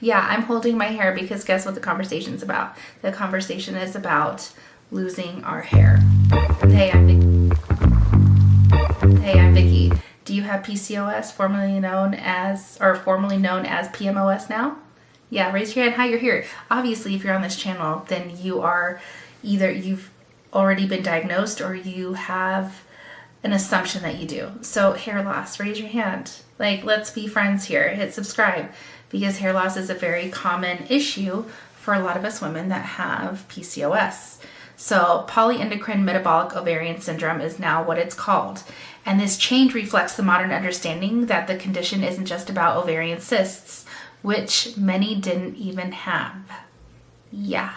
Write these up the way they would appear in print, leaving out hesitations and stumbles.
Yeah, I'm holding my hair because guess what the conversation's about? The conversation is about losing our hair. Hey, I'm Vicky. Do you have PCOS, formerly known as PMOS now? Yeah, raise your hand how you're here. Obviously, if you're on this channel, then you are either you've already been diagnosed or you have an assumption that you do. So hair loss, raise your hand. Like, let's be friends here. Hit subscribe because hair loss is a very common issue for a lot of us women that have PCOS. So polyendocrine metabolic ovarian syndrome is now what it's called. And this change reflects the modern understanding that the condition isn't just about ovarian cysts, which many didn't even have. Yeah.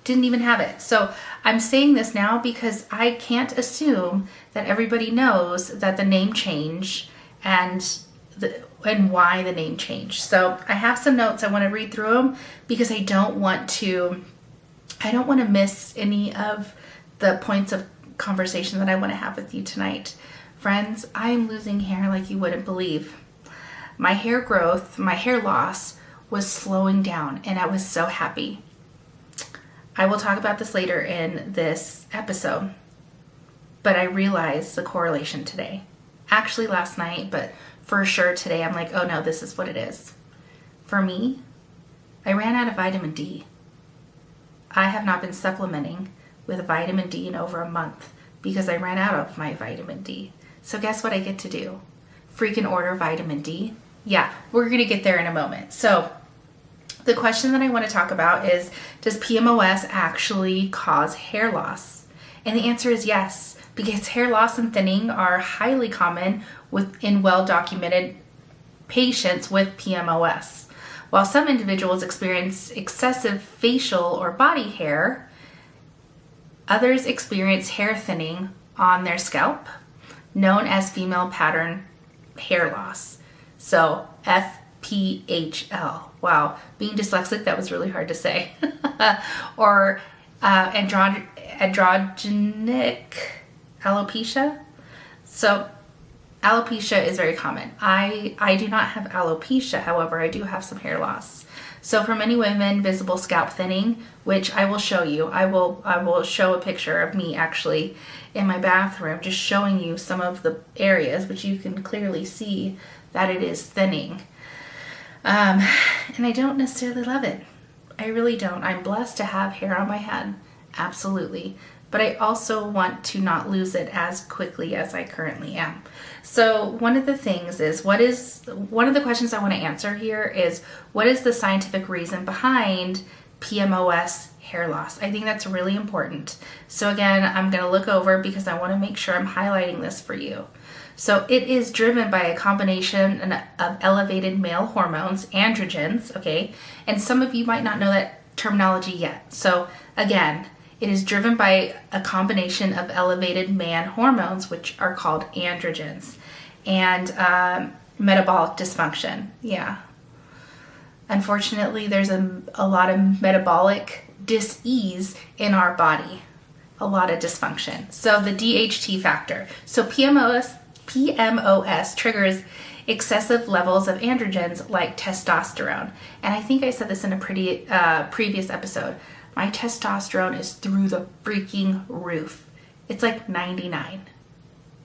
Didn't even have it. So I'm saying this now because I can't assume that everybody knows that the name change and why the name changed. So I have some notes. I want to read through them because I don't want to miss any of the points of conversation that I want to have with you tonight. Friends, I'm losing hair like you wouldn't believe. My hair growth, my hair loss was slowing down and I was so happy. I will talk about this later in this episode, but I realized the correlation today. Actually last night, but for sure today, I'm like, oh no, this is what it is. For me, I ran out of vitamin D. I have not been supplementing with vitamin D in over a month because I ran out of my vitamin D. So guess what I get to do? Freaking order vitamin D. Yeah, we're going to get there in a moment. So the question that I want to talk about is, does PMOS actually cause hair loss? And the answer is yes, because hair loss and thinning are highly common in well-documented patients with PMOS. While some individuals experience excessive facial or body hair, others experience hair thinning on their scalp, known as female pattern hair loss. So FPHL. Wow, being dyslexic, that was really hard to say. Or androgenic alopecia. So alopecia is very common. I do not have alopecia, however, I do have some hair loss. So for many women, visible scalp thinning, which I will show you. I will show a picture of me actually in my bathroom, just showing you some of the areas which you can clearly see that it is thinning. And I don't necessarily love it. I really don't. I'm blessed to have hair on my head. Absolutely. But I also want to not lose it as quickly as I currently am. So one of the things is, one of the questions I want to answer here is, what is the scientific reason behind PMOS hair loss? I think that's really important. So again, I'm going to look over because I want to make sure I'm highlighting this for you. So it is driven by a combination of elevated male hormones, androgens, okay? And some of you might not know that terminology yet. So again, it is driven by a combination of elevated man hormones, which are called androgens, and metabolic dysfunction. Yeah. Unfortunately, there's a lot of metabolic dis-ease in our body, a lot of dysfunction. So the DHT factor. So PMOS triggers excessive levels of androgens like testosterone. And I think I said this in a previous episode. My testosterone is through the freaking roof. It's like 99.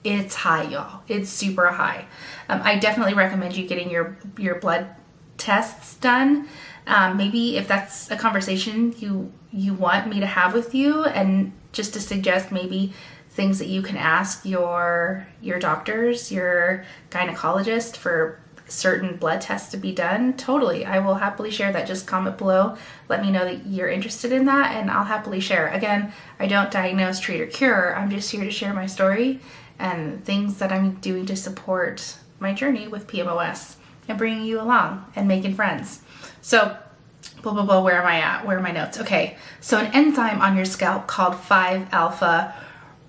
It's high, y'all. It's super high. I definitely recommend you getting your blood tests done. Maybe if that's a conversation you want me to have with you, and just to suggest maybe things that you can ask your doctors, your gynecologist for certain blood tests to be done. Totally. I will happily share that. Just comment below. Let me know that you're interested in that and I'll happily share. Again, I don't diagnose, treat, or cure. I'm just here to share my story and things that I'm doing to support my journey with PMOS and bringing you along and making friends. So, where am I at? Where are my notes? Okay. So an enzyme on your scalp called 5-alpha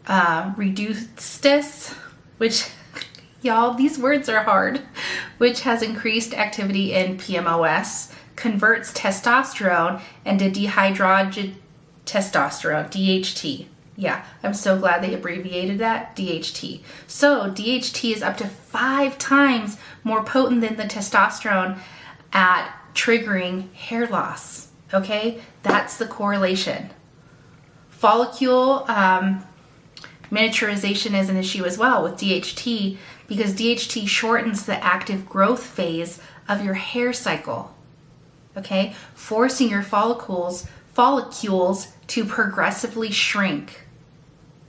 reductasase, which, y'all, these words are hard, which has increased activity in PMOS, converts testosterone into dehydrotestosterone, DHT. Yeah, I'm so glad they abbreviated that, DHT. So DHT is up to 5 times more potent than the testosterone at triggering hair loss. Okay, that's the correlation. Follicle miniaturization is an issue as well with DHT, because DHT shortens the active growth phase of your hair cycle. Okay, forcing your follicles to progressively shrink,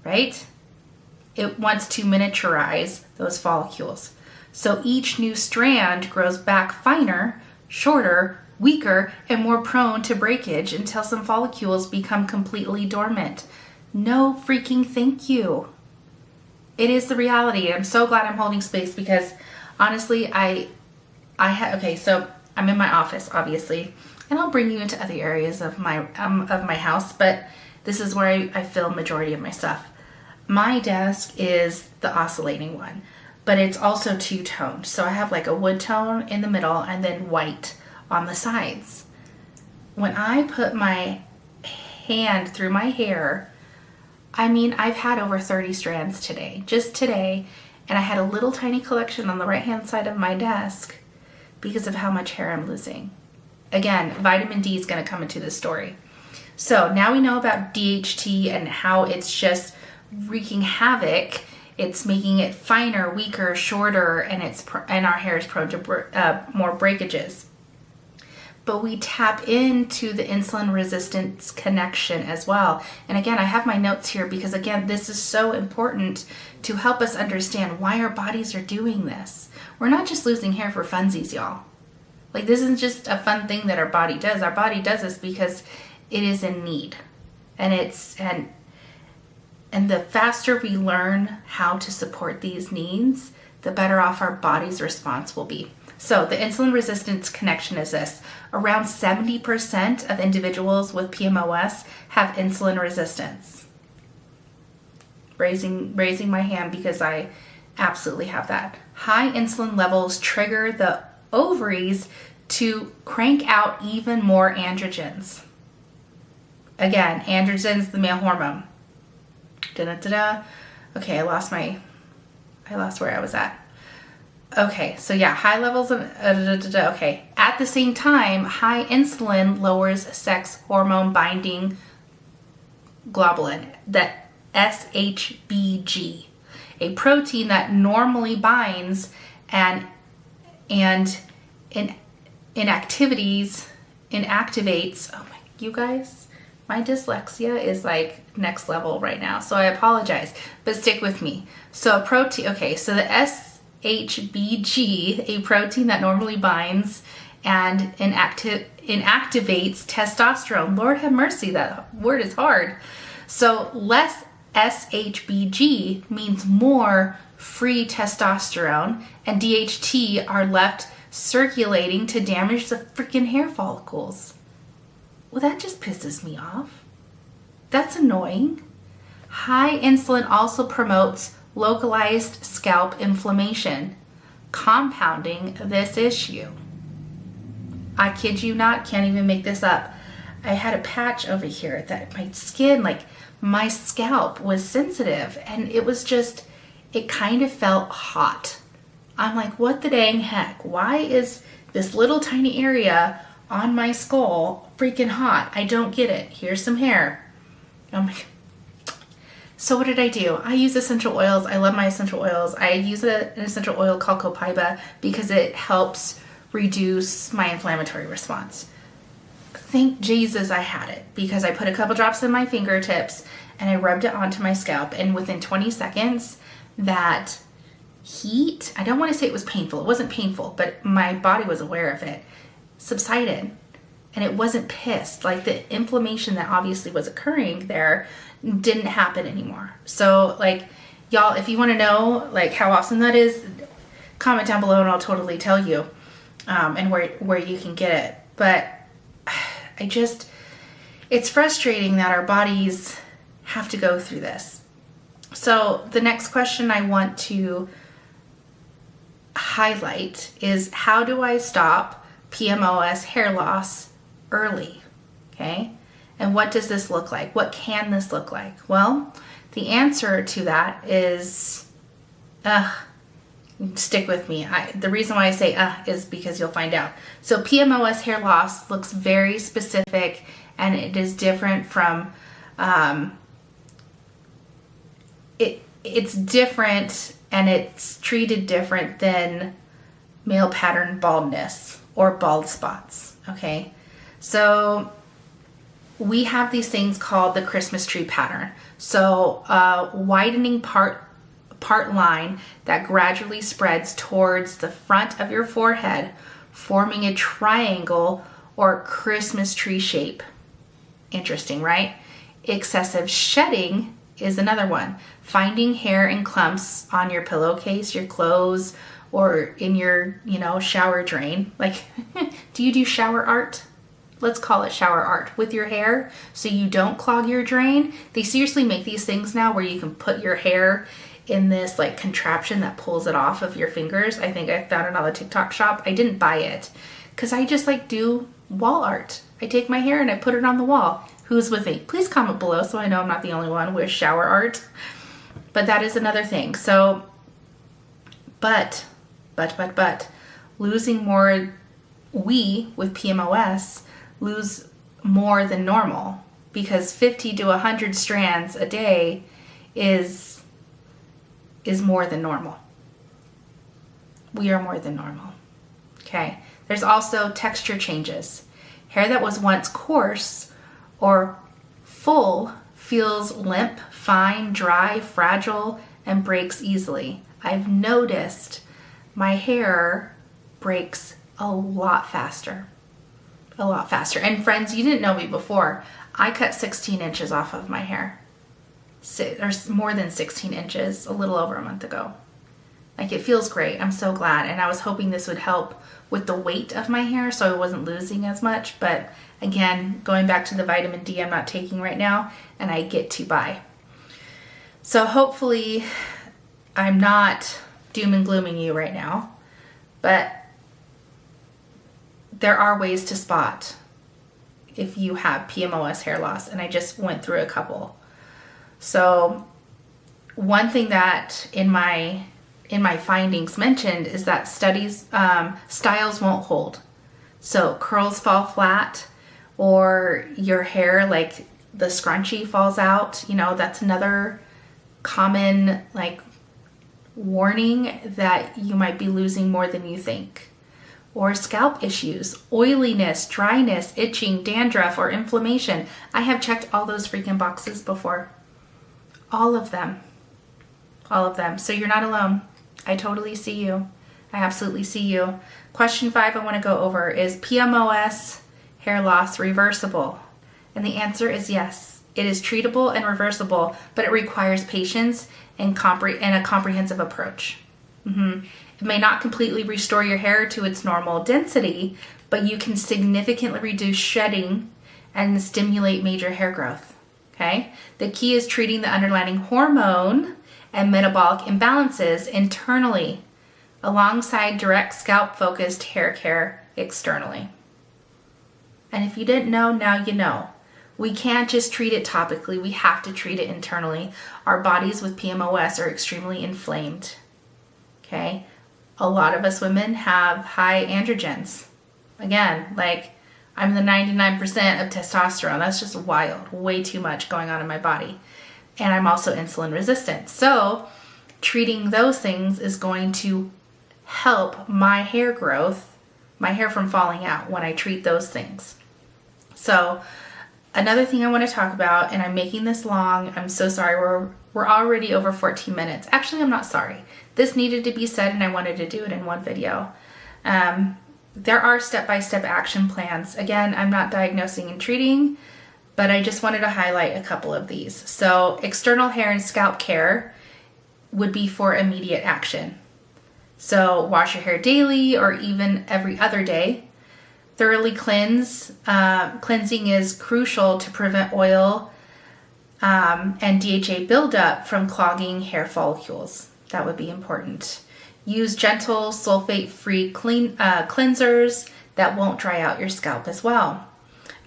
right? It wants to miniaturize those follicles. So each new strand grows back finer, shorter, weaker, and more prone to breakage until some follicles become completely dormant. No freaking thank you. It is the reality. I'm so glad I'm holding space, because honestly, so I'm in my office, obviously, and I'll bring you into other areas of my house, but this is where I film majority of my stuff. My desk is the oscillating one, but it's also two-toned. So I have like a wood tone in the middle and then white on the sides. When I put my hand through my hair, I mean, I've had over 30 strands today, just today, and I had a little tiny collection on the right-hand side of my desk because of how much hair I'm losing. Again, vitamin D is going to come into this story. So now we know about DHT and how it's just wreaking havoc. It's making it finer, weaker, shorter, and our hair is prone to more breakages. But we tap into the insulin resistance connection as well. And again, I have my notes here because, again, this is so important to help us understand why our bodies are doing this. We're not just losing hair for funsies, y'all. Like, this isn't just a fun thing that our body does. Our body does this because it is in need. And the faster we learn how to support these needs, the better off our body's response will be. So the insulin resistance connection is this. Around 70% of individuals with PMOS have insulin resistance. Raising my hand because I absolutely have that. High insulin levels trigger the ovaries to crank out even more androgens. Again, androgens, the male hormone. Okay, I lost where I was at. Okay, so yeah, high levels of, okay. At the same time, high insulin lowers sex hormone binding globulin, that SHBG, a protein that normally binds and inactivates, oh my, you guys, my dyslexia is like next level right now, so I apologize, but stick with me. So a protein, okay, so the SHBG, a protein that normally binds and inactivates testosterone. Lord have mercy, that word is hard. So less SHBG means more free testosterone, and DHT are left circulating to damage the freaking hair follicles. Well, that just pisses me off. That's annoying. High insulin also promotes localized scalp inflammation, compounding this issue. I kid you not, can't even make this up. I had a patch over here that my skin, like my scalp was sensitive, and it kind of felt hot. I'm like, what the dang heck? Why is this little tiny area on my skull freaking hot? I don't get it. Here's some hair. I'm like, so what did I do? I use essential oils. I love my essential oils. I use an essential oil called copaiba because it helps reduce my inflammatory response. Thank Jesus I had it, because I put a couple drops in my fingertips and I rubbed it onto my scalp, and within 20 seconds, that heat, I don't want to say it was painful. It wasn't painful, but my body was aware of it, subsided, and it wasn't pissed. Like, the inflammation that obviously was occurring there didn't happen anymore. So, like, y'all, if you want to know like how awesome that is, comment down below and I'll totally tell you and where you can get it. But it's frustrating that our bodies have to go through this. So the next question I want to highlight is, how do I stop PMOS hair loss early? Okay. And what does this look like? What can this look like? Well, the answer to that is, stick with me. The reason why I say is because you'll find out. So PMOS hair loss looks very specific, and it is different from, it's different and it's treated different than male pattern baldness or bald spots, okay? So we have these things called the Christmas tree pattern. So widening part line that gradually spreads towards the front of your forehead, forming a triangle or Christmas tree shape. Interesting, right? Excessive shedding is another one. Finding hair and clumps on your pillowcase, your clothes, or in your, shower drain. Like, do you do shower art? Let's call it shower art with your hair so you don't clog your drain. They seriously make these things now where you can put your hair in this like contraption that pulls it off of your fingers. I think I found it on the TikTok shop. I didn't buy it because I just like do wall art. I take my hair and I put it on the wall. Who's with me? Please comment below so I know I'm not the only one with shower art. But that is another thing. So, but, losing more, we with PMOS lose more than normal because 50 to 100 strands a day is more than normal. We are more than normal. Okay. There's also texture changes. Hair that was once coarse or full feels limp, fine, dry, fragile, and breaks easily. I've noticed my hair breaks a lot faster. And friends, you didn't know me before. I cut 16 inches off of my hair. Or more than 16 inches a little over a month ago. Like, it feels great. I'm so glad. And I was hoping this would help with the weight of my hair so I wasn't losing as much. But again, going back to the vitamin D I'm not taking right now, and I get to buy. So hopefully I'm not doom and glooming you right now, but there are ways to spot if you have PMOS hair loss, and I just went through a couple. So one thing that in my findings mentioned is that styles won't hold. So curls fall flat, or your hair, like the scrunchie falls out. That's another common warning that you might be losing more than you think. Or scalp issues, oiliness, dryness, itching, dandruff, or inflammation. I have checked all those freaking boxes before. All of them. So you're not alone. I totally see you. I absolutely see you. Question 5 I want to go over is PMOS hair loss reversible? And the answer is yes. It is treatable and reversible, but it requires patience and a comprehensive approach. It may not completely restore your hair to its normal density, but you can significantly reduce shedding and stimulate major hair growth. Okay? The key is treating the underlying hormone and metabolic imbalances internally, alongside direct scalp-focused hair care externally. And if you didn't know, now you know. We can't just treat it topically. We have to treat it internally. Our bodies with PMOS are extremely inflamed. Okay? A lot of us women have high androgens. Again, I'm the 99% of testosterone. That's just wild. Way too much going on in my body. And I'm also insulin resistant. So treating those things is going to help my hair growth, my hair from falling out when I treat those things. So another thing I want to talk about, and I'm making this long. I'm so sorry. We're already over 14 minutes. Actually, I'm not sorry. This needed to be said, and I wanted to do it in one video. There are step-by-step action plans. Again, I'm not diagnosing and treating, but I just wanted to highlight a couple of these. So external hair and scalp care would be for immediate action. So wash your hair daily or even every other day. Thoroughly cleanse. Cleansing is crucial to prevent oil and DHA buildup from clogging hair follicles. That would be important. Use gentle sulfate-free cleansers that won't dry out your scalp as well.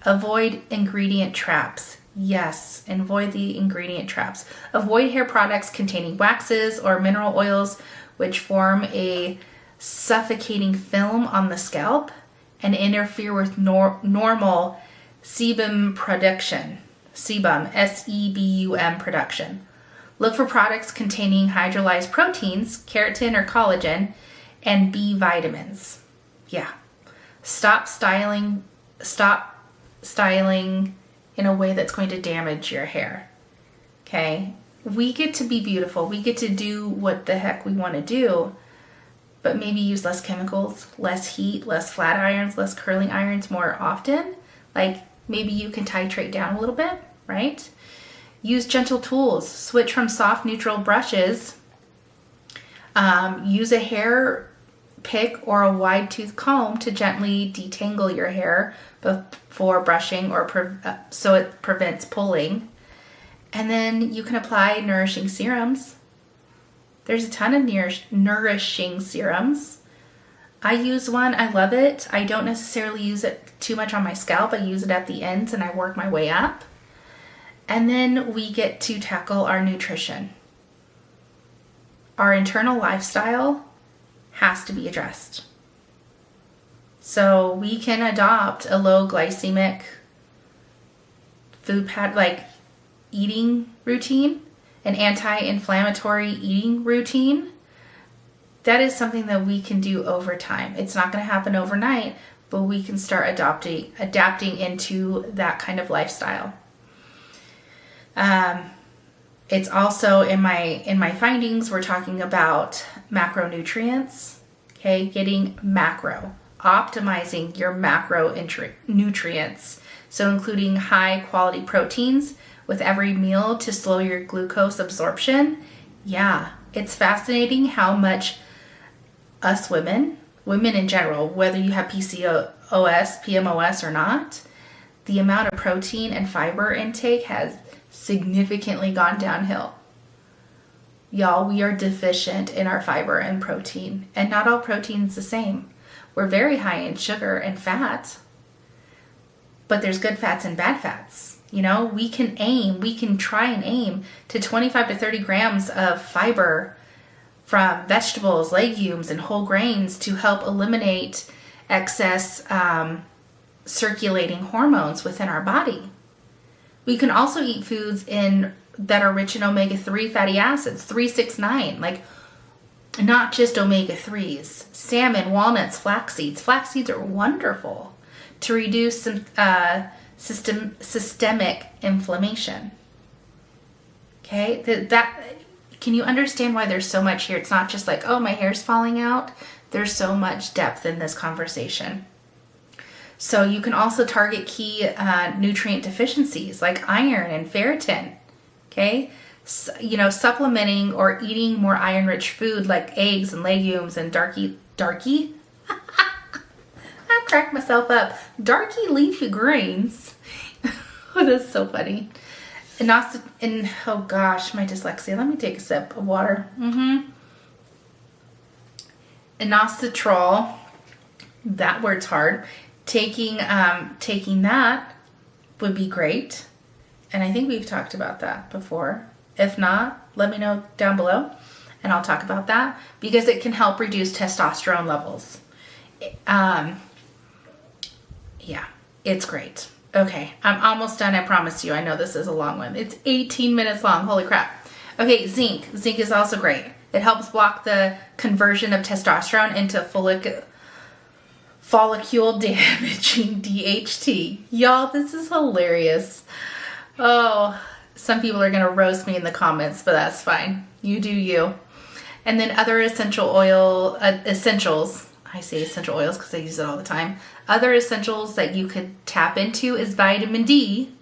Avoid ingredient traps. Yes, avoid the ingredient traps. Avoid hair products containing waxes or mineral oils which form a suffocating film on the scalp and interfere with normal sebum production. Sebum, S-E-B-U-M production. Look for products containing hydrolyzed proteins, keratin or collagen, and B vitamins. Yeah. Stop styling in a way that's going to damage your hair. Okay? We get to be beautiful. We get to do what the heck we want to do, but maybe use less chemicals, less heat, less flat irons, less curling irons more often. Like maybe you can titrate down a little bit, right? Use gentle tools. Switch from soft, neutral brushes. Use a hair pick or a wide tooth comb to gently detangle your hair before brushing or so it prevents pulling. And then you can apply nourishing serums. There's a ton of nourishing serums. I use one. I love it. I don't necessarily use it too much on my scalp. I use it at the ends and I work my way up. And then we get to tackle our nutrition. Our internal lifestyle has to be addressed. So we can adopt a low glycemic food pattern, like eating routine, an anti-inflammatory eating routine. That is something that we can do over time. It's not going to happen overnight, but we can start adapting into that kind of lifestyle. It's also in my findings, we're talking about macronutrients, okay? Getting macro, optimizing your macro nutrients. So including high quality proteins with every meal to slow your glucose absorption. Yeah, it's fascinating how much us women in general, whether you have PCOS, PMOS or not, the amount of protein and fiber intake has significantly gone downhill. Y'all, we are deficient in our fiber and protein, and not all protein is the same. We're very high in sugar and fat, but there's good fats and bad fats. You know, we can try and aim to 25 to 30 grams of fiber from vegetables, legumes, and whole grains to help eliminate excess circulating hormones within our body. We can also eat foods that are rich in omega-3 fatty acids, 3, 6, 9, like not just omega-3s, salmon, walnuts, flax seeds. Flax seeds are wonderful to reduce some systemic inflammation. Okay, can you understand why there's so much here? It's not just like, oh, my hair's falling out. There's so much depth in this conversation. So you can also target key nutrient deficiencies like iron and ferritin. Okay, so, supplementing or eating more iron-rich food like eggs and legumes and darky. I cracked myself up. Darky leafy greens. Oh, that's so funny. And oh gosh, my dyslexia. Let me take a sip of water. Inositol. That word's hard. Taking that would be great. And I think we've talked about that before. If not, let me know down below and I'll talk about that because it can help reduce testosterone levels. Yeah, it's great. Okay, I'm almost done, I promise you. I know this is a long one. It's 18 minutes long. Holy crap. Okay, zinc. Zinc is also great. It helps block the conversion of testosterone into follicle damaging DHT. Y'all, this is hilarious. Oh, some people are going to roast me in the comments, but that's fine. You do you. And then other essentials. I say essential oils because I use it all the time. Other essentials that you could tap into is vitamin D.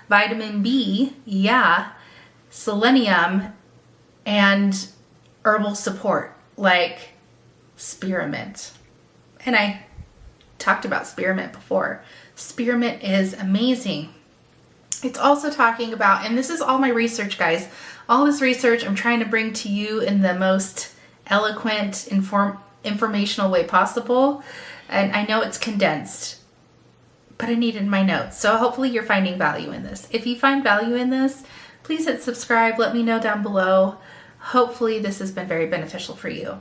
Vitamin B, yeah. Selenium and herbal support like spearmint. And I talked about spearmint before. Spearmint is amazing. It's also talking about, and this is all my research, guys. All this research I'm trying to bring to you in the most eloquent, informational way possible. And I know it's condensed, but I needed my notes. So hopefully you're finding value in this. If you find value in this, please hit subscribe. Let me know down below. Hopefully this has been very beneficial for you.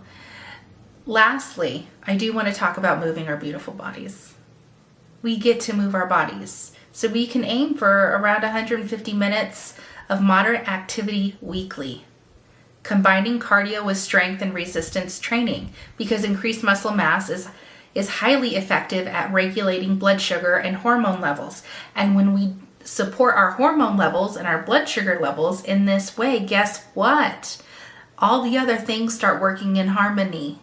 Lastly, I do want to talk about moving our beautiful bodies. We get to move our bodies. So we can aim for around 150 minutes of moderate activity weekly, combining cardio with strength and resistance training, because increased muscle mass is highly effective at regulating blood sugar and hormone levels. And when we support our hormone levels and our blood sugar levels in this way, guess what? All the other things start working in harmony.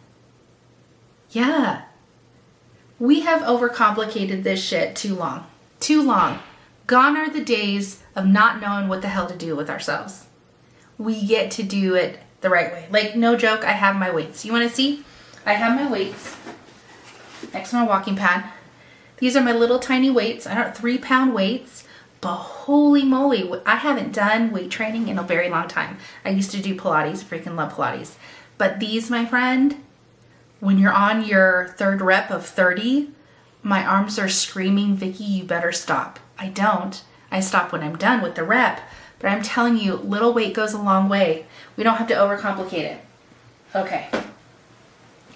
Yeah. We have overcomplicated this shit too long. Too long. Gone are the days of not knowing what the hell to do with ourselves. We get to do it the right way. Like, no joke, I have my weights. You want to see? I have my weights next to my walking pad. These are my little tiny weights. I don't 3-pound weights. But holy moly, I haven't done weight training in a very long time. I used to do Pilates, freaking love Pilates. But these, my friend, when you're on your third rep of 30, my arms are screaming, Vicky, you better stop. I don't. I stop when I'm done with the rep. But I'm telling you, little weight goes a long way. We don't have to overcomplicate it. Okay.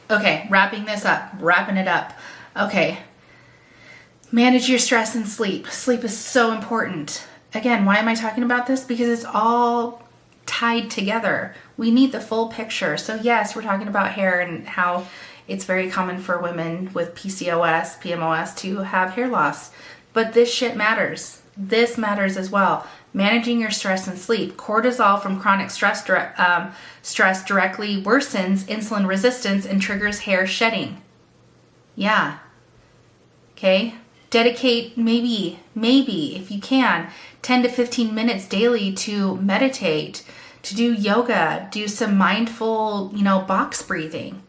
Okay, wrapping it up. Okay. Manage your stress and sleep. Sleep is so important. Again, why am I talking about this? Because it's all tied together. We need the full picture. So yes, we're talking about hair and how it's very common for women with PCOS, PMOS to have hair loss. But this shit matters. This matters as well. Managing your stress and sleep. Cortisol from chronic stress directly worsens insulin resistance and triggers hair shedding. Yeah. Okay. Dedicate maybe, if you can, 10 to 15 minutes daily to meditate, to do yoga, do some mindful, box breathing.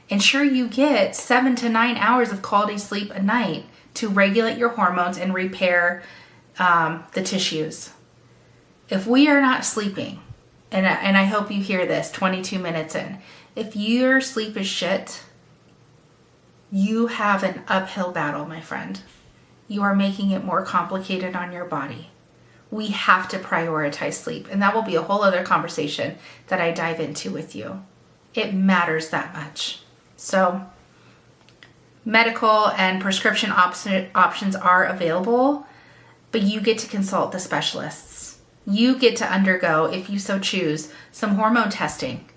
Ensure you get 7 to 9 hours of quality sleep a night to regulate your hormones and repair the tissues. If we are not sleeping, and I hope you hear this 22 minutes in, if your sleep is shit, you have an uphill battle, my friend. You are making it more complicated on your body. We have to prioritize sleep, and that will be a whole other conversation that I dive into with you. It matters that much. So, medical and prescription options are available, but you get to consult the specialists. You get to undergo, if you so choose, some hormone testing.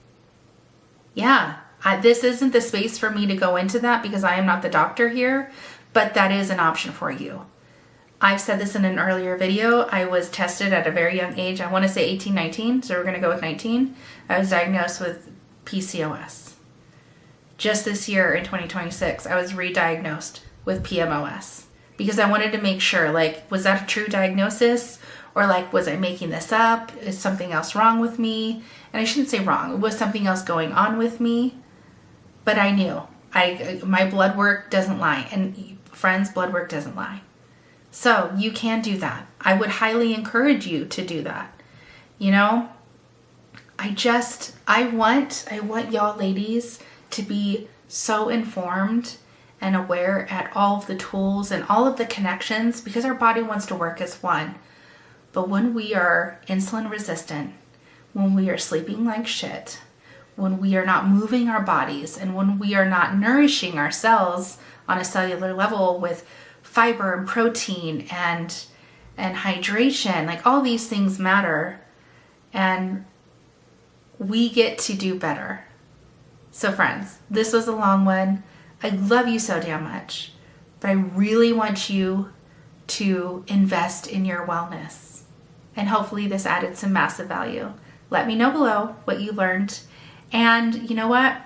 Yeah, this isn't the space for me to go into that because I am not the doctor here, but that is an option for you. I've said this in an earlier video. I was tested at a very young age. I want to say 18, 19, so we're going to go with 19. I was diagnosed with PCOS. Just this year in 2026, I was re-diagnosed with PMOS because I wanted to make sure, was that a true diagnosis? Or was I making this up? Is something else wrong with me? And I shouldn't say wrong. It was something else going on with me. But I knew. My blood work doesn't lie. And friends, blood work doesn't lie. So you can do that. I would highly encourage you to do that. I want y'all ladies to be so informed and aware at all of the tools and all of the connections because our body wants to work as one. But when we are insulin resistant, when we are sleeping like shit, when we are not moving our bodies, and when we are not nourishing our cells on a cellular level with fiber and protein and hydration, all these things matter, and we get to do better. So friends, this was a long one. I love you so damn much, but I really want you to invest in your wellness. And hopefully this added some massive value. Let me know below what you learned. And you know what?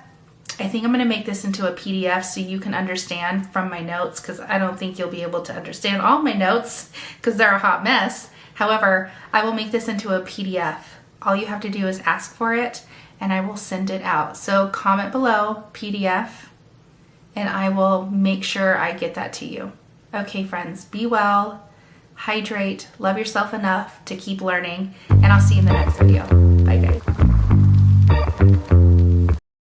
I think I'm going to make this into a PDF so you can understand from my notes, because I don't think you'll be able to understand all my notes because they're a hot mess. However, I will make this into a PDF. All you have to do is ask for it and I will send it out. So comment below PDF and I will make sure I get that to you. Okay, friends, be well, hydrate, love yourself enough to keep learning, and I'll see you in the next video. Bye, guys.